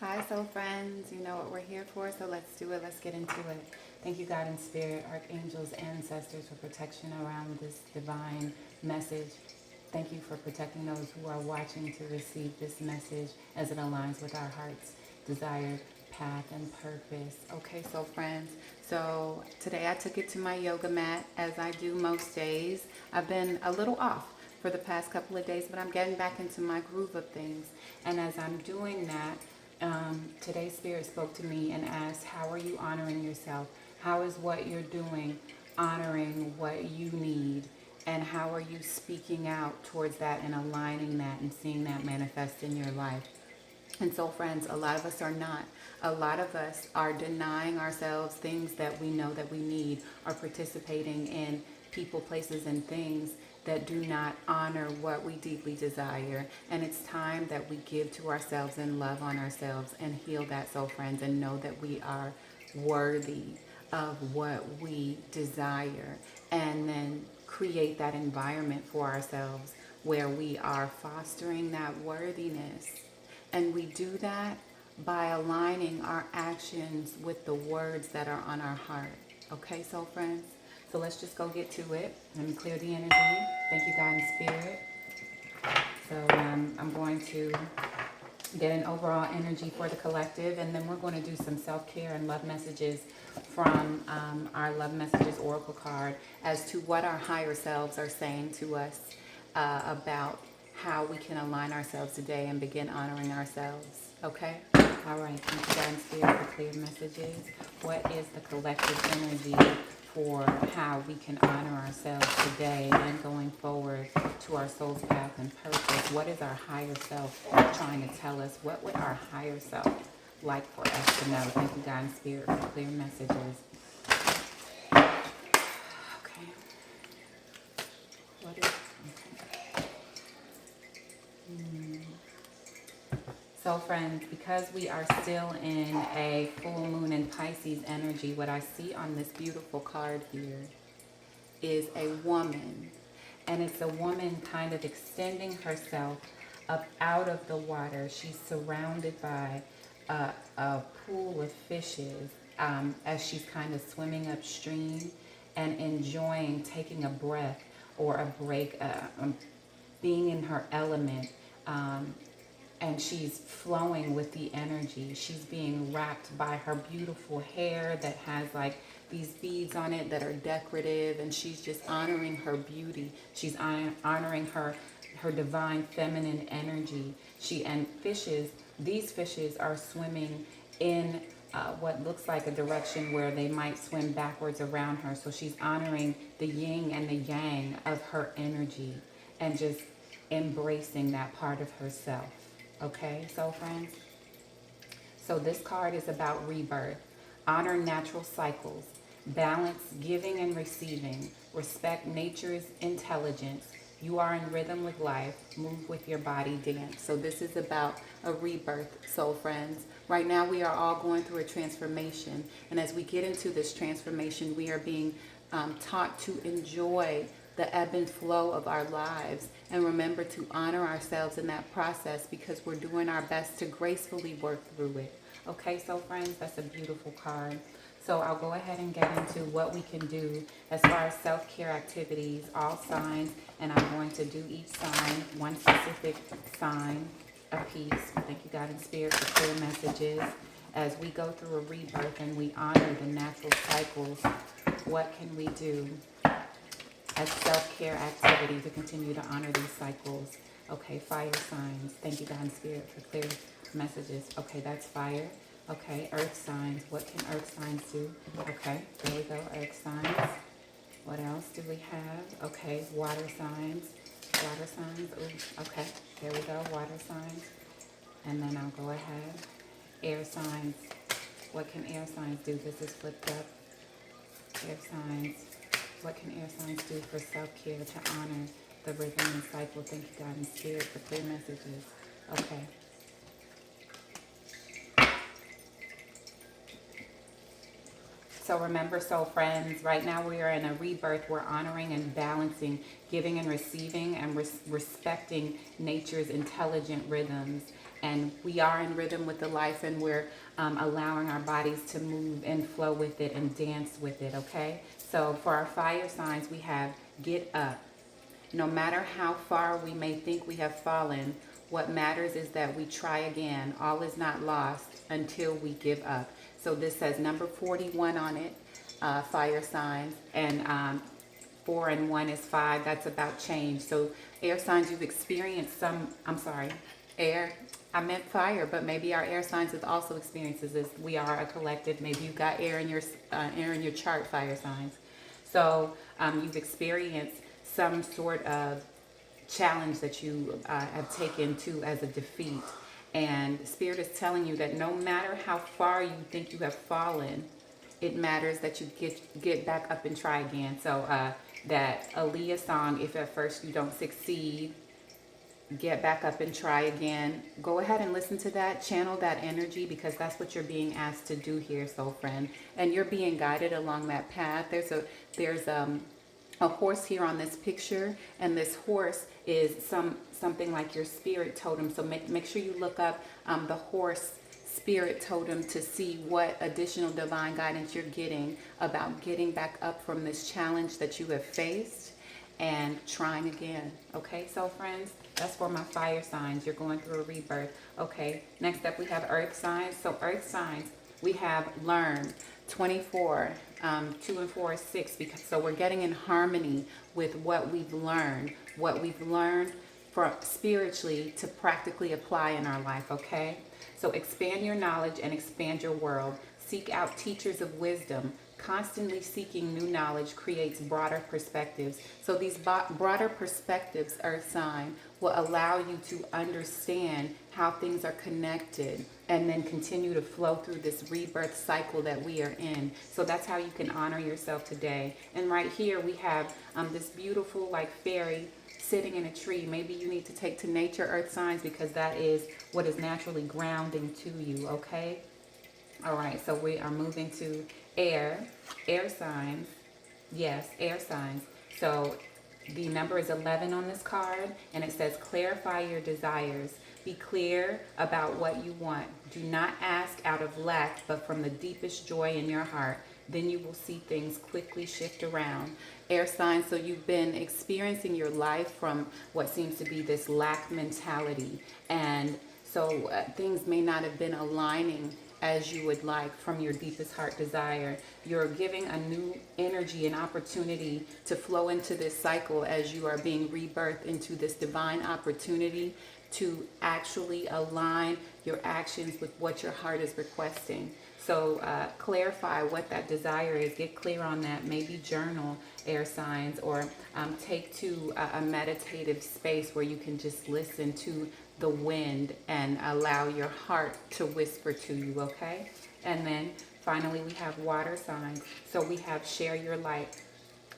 Hi, soul friends. You know what we're here for, so let's do it. Let's get into it. Thank you, God and Spirit, archangels, ancestors, for protection around this divine message. Thank you for protecting those who are watching to receive this message as it aligns with our heart's desired path and purpose. Okay, soul friends. So today I took it to my yoga mat, as I do most days. I've been a little off for the past couple of days, but I'm getting back into my groove of things. And as I'm doing that, today Spirit spoke to me and asked, how are you honoring yourself? How is what you're doing honoring what you need? And how are you speaking out towards that and aligning that and seeing that manifest in your life? And so, friends, a lot of us are not. A lot of us are denying ourselves things that we know that we need, or participating in people, places, and things that do not honor what we deeply desire. And it's time that we give to ourselves and love on ourselves and heal that, so friends, and know that we are worthy of what we desire. And then create that environment for ourselves where we are fostering that worthiness. And we do that by aligning our actions with the words that are on our heart. Okay, soul friends? So let's just go get to it. Let me clear the energy. Thank you, God and Spirit. So I'm going to get an overall energy for the collective, and then we're going to do some self-care and love messages from our love messages oracle card as to what our higher selves are saying to us about how we can align ourselves today and begin honoring ourselves. Okay? All right. Thank you, God and Spirit, for clear messages. What is the collective energy for how we can honor ourselves today and going forward to our soul's path and purpose? What is our higher self trying to tell us? What would our higher self like for us to know? Thank you, God and Spirit, for clear messages. Okay. What is... Okay. So friends, because we are still in a full moon in Pisces energy, what I see on this beautiful card here is a woman. And it's a woman kind of extending herself up out of the water. She's surrounded by a pool of fishes as she's kind of swimming upstream and enjoying taking a breath or a break, being in her element. And she's flowing with the energy. She's being wrapped by her beautiful hair that has like these beads on it that are decorative, and she's just honoring her beauty. She's honoring her divine feminine energy. And fishes, these fishes are swimming in what looks like a direction where they might swim backwards around her. So she's honoring the yin and the yang of her energy and just embracing that part of herself. Okay, soul friends? So this card is about rebirth. Honor natural cycles. Balance giving and receiving. Respect nature's intelligence. You are in rhythm with life. Move with your body, dance. So this is about a rebirth, soul friends. Right now we are all going through a transformation. And as we get into this transformation, we are being taught to enjoy the ebb and flow of our lives, and remember to honor ourselves in that process, because we're doing our best to gracefully work through it. Okay, so friends, that's a beautiful card. So I'll go ahead and get into what we can do as far as self-care activities, all signs, and I'm going to do each sign, one specific sign a piece. Thank you, God and Spirit, for clear messages. As we go through a rebirth and we honor the natural cycles, what can we do as self-care activity to continue to honor these cycles? Okay, fire signs. Thank you, God and Spirit, for clear messages. Okay, that's fire. Okay, earth signs. What can earth signs do? Okay, there we go, earth signs. What else do we have? Okay, water signs. Water signs. Ooh, okay, there we go, water signs. And then I'll go ahead. Air signs. What can air signs do? This is flipped up. Air signs. What can air signs do for self-care to honor the rhythm and cycle? Thank you, God and Spirit, for clear messages. Okay. So remember, soul friends, right now we are in a rebirth. We're honoring and balancing, giving and receiving, and respecting nature's intelligent rhythms. And we are in rhythm with the life, and we're allowing our bodies to move and flow with it and dance with it, okay? So for our fire signs, we have get up. No matter how far we may think we have fallen, what matters is that we try again. All is not lost until we give up. So this says number 41 on it, fire signs, and 4 and 1 is 5. That's about change. So air signs, you've experienced some, I'm sorry, air. I meant fire, but maybe our air signs have also experiences this. We are a collective. Maybe you've got air in your chart, fire signs. So you've experienced some sort of challenge that you have taken to as a defeat. And Spirit is telling you that no matter how far you think you have fallen, it matters that you get back up and try again. So that Aaliyah song, if at first you don't succeed, get back up and try again. Go ahead and listen to that, channel that energy, because that's what you're being asked to do here, soul friend. And you're being guided along that path. There's a horse here on this picture, and this horse is something like your spirit totem. So make sure you look up the horse spirit totem to see what additional divine guidance you're getting about getting back up from this challenge that you have faced and trying again. Okay, so friends, that's for my fire signs. You're going through a rebirth. Okay, next up we have earth signs. So earth signs, we have learn. 24, 2 and 4 is 6. So we're getting in harmony with what we've learned for spiritually to practically apply in our life, okay? So expand your knowledge and expand your world. Seek out teachers of wisdom. Constantly seeking new knowledge creates broader perspectives. So these broader perspectives, earth sign, will allow you to understand how things are connected and then continue to flow through this rebirth cycle that we are in. So that's how you can honor yourself today. And right here we have this beautiful like fairy sitting in a tree. Maybe you need to take to nature, earth signs, because that is what is naturally grounding to you, okay? All right, so we are moving to air signs. Yes, air signs. So the number is 11 on this card, and it says clarify your desires. Be clear about what you want. Do not ask out of lack, but from the deepest joy in your heart. Then you will see things quickly shift around. Air signs, so you've been experiencing your life from what seems to be this lack mentality. And so things may not have been aligning as you would like from your deepest heart desire. You're giving a new energy and opportunity to flow into this cycle as you are being rebirthed into this divine opportunity to actually align your actions with what your heart is requesting. So clarify what that desire is. Get clear on that. Maybe journal, air signs, or take to a meditative space where you can just listen to the wind and allow your heart to whisper to you, okay? And then finally we have water signs. So we have share your light.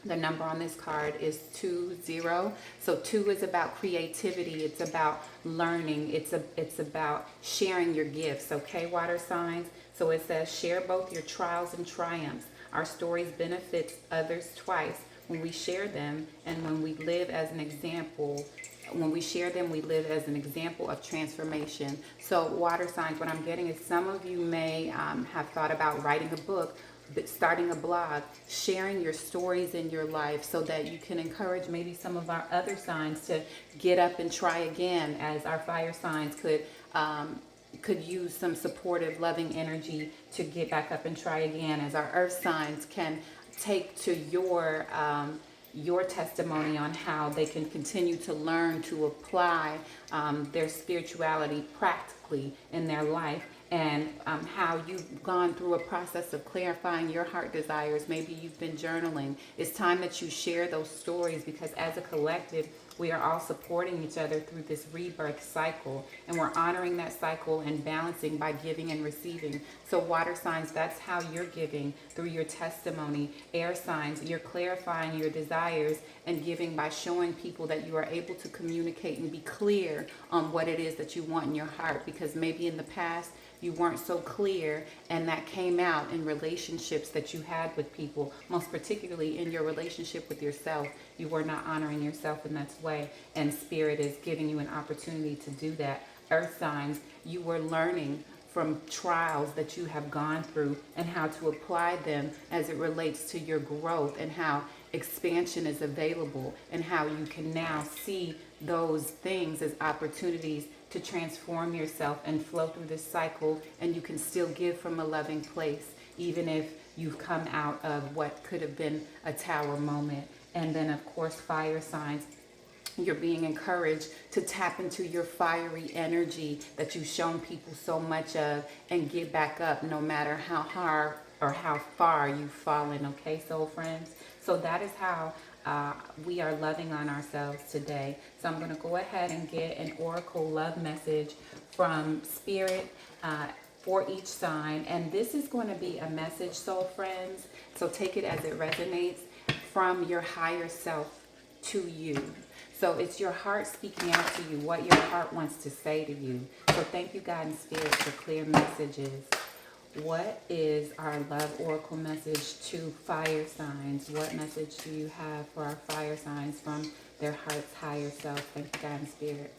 The number on this card is 20. So 2 is about creativity. It's about learning. It's about sharing your gifts, okay, water signs? So it says share both your trials and triumphs. Our stories benefit others twice when we share them, and when we live as an example. When we share them, we live as an example of transformation. So water signs, what I'm getting is some of you may have thought about writing a book, but starting a blog, sharing your stories in your life so that you can encourage maybe some of our other signs to get up and try again, as our fire signs could use some supportive, loving energy to get back up and try again, as our earth signs can take to your testimony on how they can continue to learn to apply their spirituality practically in their life, and how you've gone through a process of clarifying your heart desires. Maybe you've been journaling. It's time that you share those stories, because as a collective, We are all supporting each other through this rebirth cycle, and we're honoring that cycle and balancing by giving and receiving. So water signs, that's how you're giving, through your testimony. Air signs, you're clarifying your desires and giving by showing people that you are able to communicate and be clear on what it is that you want in your heart, because maybe in the past you weren't so clear, and that came out in relationships that you had with people, most particularly in your relationship with yourself. You were not honoring yourself in that way, and Spirit is giving you an opportunity to do that. Earth signs, you were learning from trials that you have gone through and how to apply them as it relates to your growth, and how expansion is available, and how you can now see those things as opportunities to transform yourself and flow through this cycle, and you can still give from a loving place, even if you've come out of what could have been a tower moment. And then, of course, fire signs, you're being encouraged to tap into your fiery energy that you've shown people so much of, and get back up no matter how hard or how far you've fallen. Okay, soul friends? So that is how we are loving on ourselves today. So I'm going to go ahead and get an oracle love message from Spirit for each sign. And this is going to be a message, soul friends. So take it as it resonates from your higher self to you. So it's your heart speaking out to you, what your heart wants to say to you. So thank you, God and Spirit, for clear messages. What is our love oracle message to fire signs? What message do you have for our fire signs from their heart's higher self? Thank you, God and Spirit.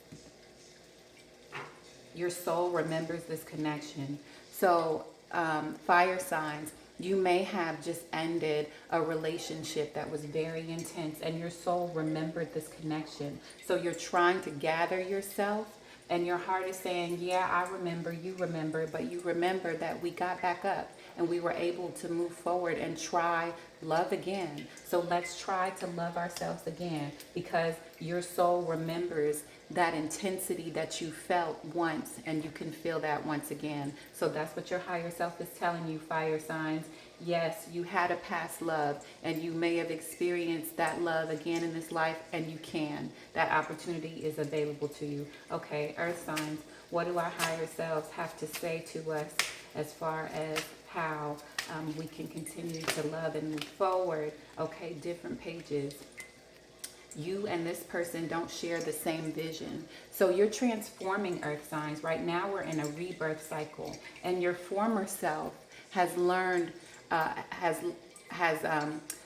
Your soul remembers this connection. So fire signs, you may have just ended a relationship that was very intense, and your soul remembered this connection. So you're trying to gather yourself, and your heart is saying, yeah, I remember, you remember, but you remember that we got back up and we were able to move forward and try love again. So let's try to love ourselves again, because your soul remembers that intensity that you felt once, and you can feel that once again. So that's what your higher self is telling you, fire signs. Yes, you had a past love, and you may have experienced that love again in this life, and you can. That opportunity is available to you. Okay, earth signs, what do our higher selves have to say to us as far as how we can continue to love and move forward? Okay, different pages. You and this person don't share the same vision. So you're transforming, earth signs. Right now we're in a rebirth cycle, and your former self has learned, has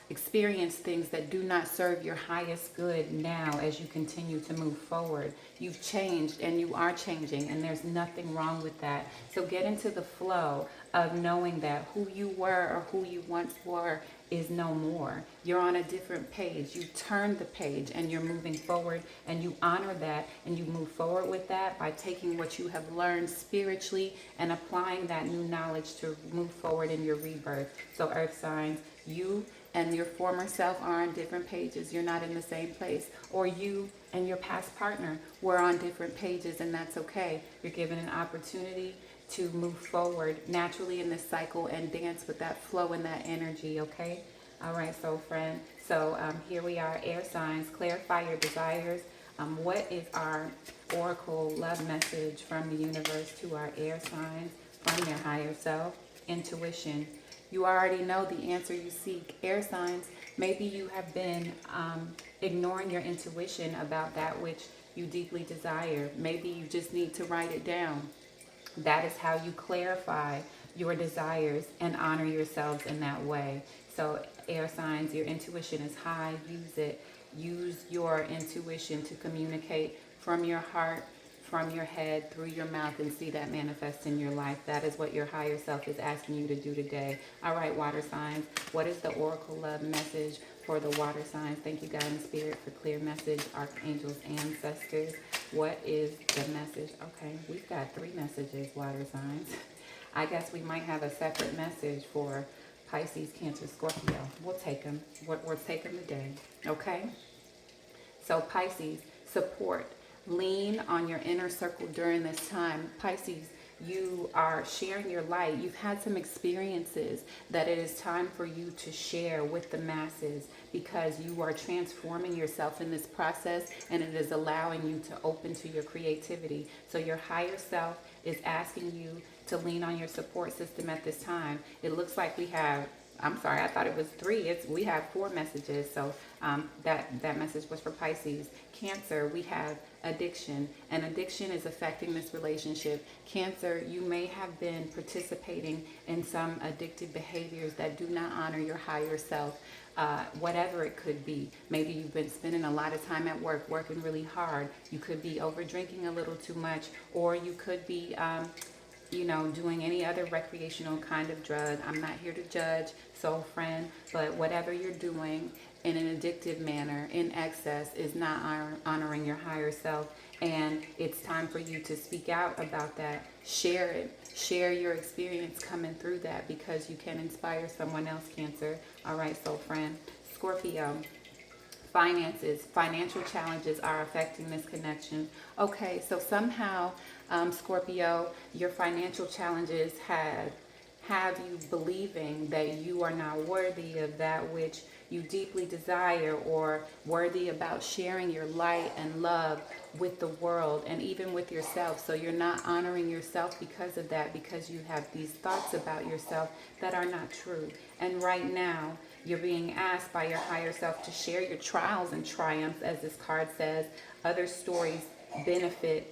experienced things that do not serve your highest good now as you continue to move forward. You've changed, and you are changing, and there's nothing wrong with that. So get into the flow of knowing that who you were or who you once were is no more. You're on a different page. You turned the page, and you're moving forward, and you honor that, and you move forward with that by taking what you have learned spiritually and applying that new knowledge to move forward in your rebirth. So earth signs, you and your former self are on different pages. You're not in the same place. Or you and your past partner were on different pages, and that's okay. You're given an opportunity to move forward naturally in this cycle and dance with that flow and that energy, okay? All right, soul friend. So here we are, air signs. Clarify your desires. What is our oracle love message from the universe to our air signs from their higher self? Intuition. You already know the answer you seek. Air signs, maybe you have been ignoring your intuition about that which you deeply desire. Maybe you just need to write it down. That is how you clarify your desires and honor yourselves in that way. So air signs, your intuition is high. Use it. Use your intuition to communicate from your heart, from your head, through your mouth, and see that manifest in your life. That is what your higher self is asking you to do today. All right, water signs. What is the oracle love message for the water signs? Thank you, God and Spirit, for clear message. Archangels, ancestors. What is the message? Okay, we've got 3 messages, water signs. I guess we might have a separate message for Pisces, Cancer, Scorpio. We'll take them. We'll take them today. Okay? So Pisces, support. Lean on your inner circle during this time. Pisces, you are sharing your light. You've had some experiences that it is time for you to share with the masses, because you are transforming yourself in this process, and it is allowing you to open to your creativity. So your higher self is asking you to lean on your support system at this time. It looks like we have, I'm sorry, I thought it was 3. We have 4 messages. So that message was for Pisces. Cancer, we have addiction, and addiction is affecting this relationship. Cancer, you may have been participating in some addictive behaviors that do not honor your higher self. Whatever it could be. Maybe you've been spending a lot of time at work, working really hard. You could be over drinking a little too much, or you could be doing any other recreational kind of drug. I'm not here to judge, soul friend, but whatever you're doing in an addictive manner, in excess, is not honoring your higher self. And it's time for you to speak out about that. Share it. Share your experience coming through that, because you can inspire someone else, Cancer. All right, soul friend. Scorpio. Finances, financial challenges are affecting this connection. Okay, so somehow, Scorpio, your financial challenges have you believing that you are not worthy of that which you deeply desire, or worthy about sharing your light and love with the world and even with yourself. So you're not honoring yourself because of that, because you have these thoughts about yourself that are not true. And right now, you're being asked by your higher self to share your trials and triumphs, as this card says. Other stories benefit.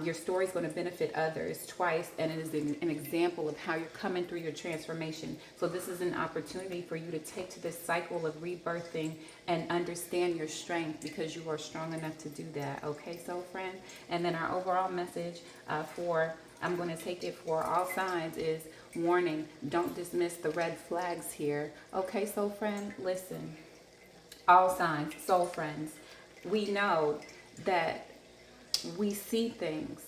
Your story is going to benefit others twice, and it is an example of how you're coming through your transformation. So this is an opportunity for you to take to this cycle of rebirthing and understand your strength, because you are strong enough to do that. Okay, soul friend? And then our overall message I'm going to take it for all signs, is warning, don't dismiss the red flags here. Okay, soul friend, listen. All signs, soul friends, we know that we see things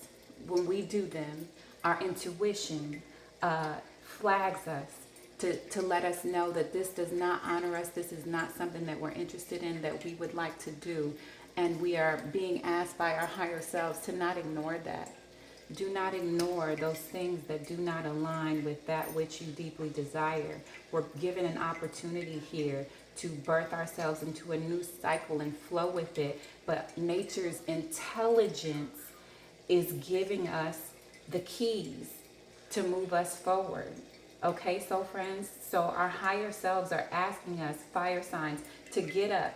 when we do them. Our intuition flags us to let us know that this does not honor us. This is not something that we're interested in, that we would like to do. And we are being asked by our higher selves to not ignore that. Do not ignore those things that do not align with that which you deeply desire. We're given an opportunity here to birth ourselves into a new cycle and flow with it. But nature's intelligence is giving us the keys to move us forward. Okay, soul friends? So our higher selves are asking us, fire signs, to get up,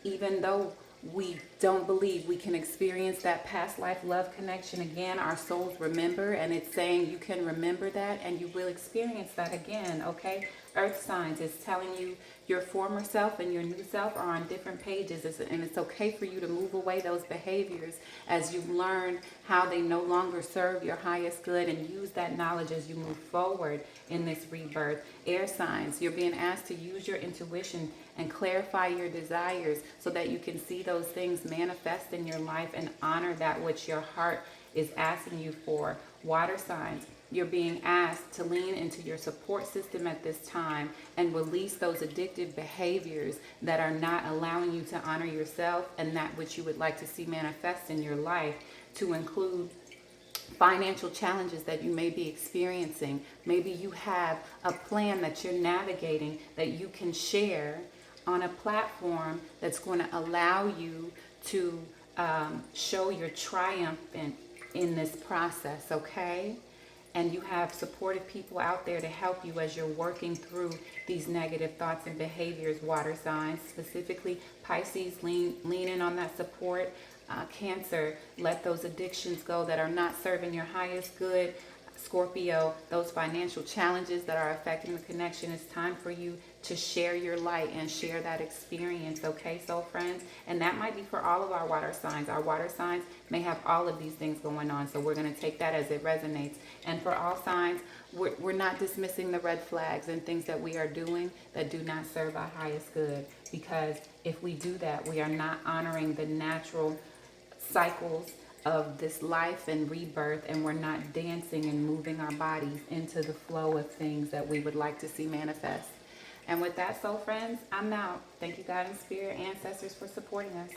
even though we don't believe we can experience that past life love connection again. Our souls remember, and it's saying you can remember that and you will experience that again. Okay, earth signs is telling you your former self and your new self are on different pages, and it's okay for you to move away those behaviors as you learn how they no longer serve your highest good, and use that knowledge as you move forward in this rebirth. Air signs, you're being asked to use your intuition and clarify your desires so that you can see those things manifest in your life and honor that which your heart is asking you for. Water signs, you're being asked to lean into your support system at this time and release those addictive behaviors that are not allowing you to honor yourself and that which you would like to see manifest in your life, to include financial challenges that you may be experiencing. Maybe you have a plan that you're navigating that you can share on a platform that's going to allow you to show your triumph in this process, okay? And you have supportive people out there to help you as you're working through these negative thoughts and behaviors. Water signs, specifically Pisces, lean in on that support. Cancer, let those addictions go that are not serving your highest good. Scorpio, those financial challenges that are affecting the connection, it's time for you to share your light and share that experience, okay, soul friends? And that might be for all of our water signs. Our water signs may have all of these things going on, so we're going to take that as it resonates. And for all signs, we're not dismissing the red flags and things that we are doing that do not serve our highest good, because if we do that, we are not honoring the natural cycles of this life and rebirth, and we're not dancing and moving our bodies into the flow of things that we would like to see manifest. And with that, soul friends, I'm out. Thank you, God and Spirit, ancestors, for supporting us.